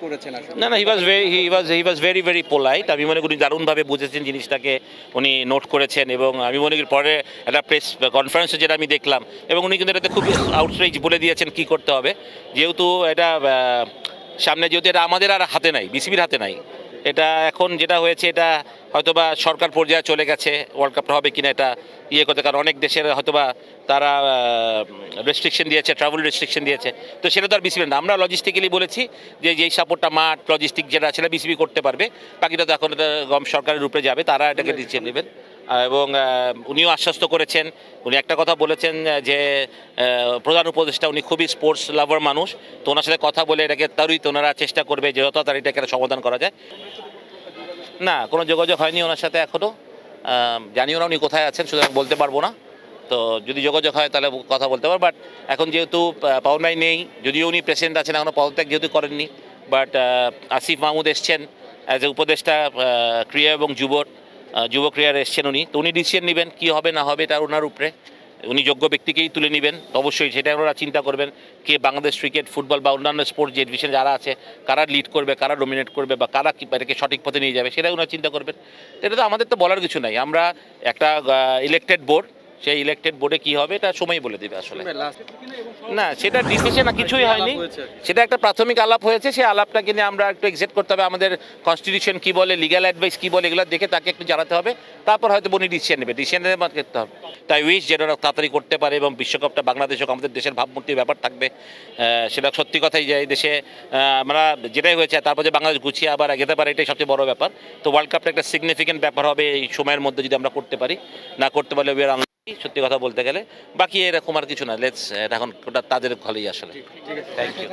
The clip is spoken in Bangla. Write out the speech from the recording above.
করেছেন আসলে? না, হি ওয়াজ ভেরি ভেরি পোলাইট। আমি মনে করি দারুণভাবে বুঝেছেন জিনিসটাকে, উনি নোট করেছেন এবং আমি মনে করি পরে একটা প্রেস কনফারেন্সে যেটা আমি দেখলাম এবং উনি কিন্তু এটাতে খুবই আউটরিচ বলে দিয়েছেন কি করতে হবে। যেহেতু এটা সামনে, যেহেতু এটা আমাদের আর হাতে নাই, বিসিবির হাতে নাই, এটা এখন যেটা হয়েছে এটা হয়তোবা সরকার পর্যায়ে চলে গেছে ওয়ার্ল্ড কাপটা হবে কিনা এটা ইয়ে করতে, কারণ অনেক দেশের হয়তোবা তারা রেস্ট্রিকশন দিয়েছে, ট্রাভেল রেস্ট্রিকশন দিয়েছে, তো সেটা তো আর বিসিবি না। আমরা লজিস্টিক্যালি বলেছি যে যেই সাপোর্টটা মাঠ লজিস্টিক যেটা সেটা বিসিবি করতে পারবে, বাকিটা তো এখন এটা সরকারের উপরে যাবে, তারা এটাকে ডিসিশন নেবেন। এবং উনিও আশ্বস্ত করেছেন, উনি একটা কথা বলেছেন যে প্রধান উপদেষ্টা উনি খুবই স্পোর্টস লাভার মানুষ, তো ওনার সাথে কথা বলে এটাকে তো ওনারা চেষ্টা করবে যে যত তাড়াতাড়ি এটাকে সমাধান করা যায়। না, কোনো যোগাযোগ হয়নি ওনার সাথে এখনও, জানিও না উনি কোথায় আছেন, সুতরাং বলতে পারবো না। তো যদি যোগাযোগ হয় তাহলে কথা বলতে পারবো, বাট এখন যেহেতু পাওন ভাই নেই, যদিও উনি প্রেসিডেন্ট আছেন এখনও পদত্যাগ যেহেতু করেননি, বাট আসিফ মাহমুদ এসছেন অ্যাজ এ উপদেষ্টা ক্রিয়া এবং যুব ক্রিয়ার এসছেন উনি, তো উনি ডিসিশন নেবেন কী হবে না হবে এটা ওনার উপরে, উনি যোগ্য ব্যক্তিকেই তুলে নেবেন অবশ্যই, সেটা ওনারা চিন্তা করবেন কে বাংলাদেশ ক্রিকেট ফুটবল বা অন্যান্য স্পোর্টস যে ডিভিশন যারা আছে কারা লিড করবে, কারা ডোমিনেট করবে বা কারা এটাকে সঠিক পথে নিয়ে যাবে, সেটা ওনারা চিন্তা করবেন। এটা তো আমাদের তো বলার কিছু নাই, আমরা একটা ইলেকটেড বোর্ড, সেই ইলেকটেড বোর্ডে কী হবে এটা সময় বলে দেবে আসলে। না, সেটা ডিসিশন না, কিছুই হয়নি, সেটা একটা প্রাথমিক আলাপ হয়েছে, সেই আলাপটাকে নিয়ে আমরা একটু এক্সেপ্ট করতে হবে, আমাদের কনস্টিটিউশন কী বলে, লিগ্যাল অ্যাডভাইস কী বলে, এগুলো দেখে তাকে একটু জানাতে হবে, তারপর হয়তো উনি ডিসিশন নেবে, ডিসিশনের মত করতে হবে। তাই উইশ যেটা ওরা তাড়াতাড়ি করতে পারে এবং বিশ্বকাপটা বাংলাদেশ হোক, আমাদের দেশের ভাবমূর্তির ব্যাপার থাকবে, সেটা সত্যি কথাই যে এই দেশে আমরা যেটাই হয়েছে তারপর যে বাংলাদেশ গুছিয়ে আবার যেতে পারে, এটাই সবচেয়ে বড় ব্যাপার। তো ওয়ার্ল্ড কাপটা একটা সিগনিফিকেন্ট ব্যাপার হবে এই সময়ের মধ্যে যদি আমরা করতে পারি, না করতে পারলে উই আর আনলাকি, সত্যি কথা বলতে গেলে। বাকি এরকম আর কিছু না, লেটস, এখন ওটা তাদের ভালোই আসলে। Thank you.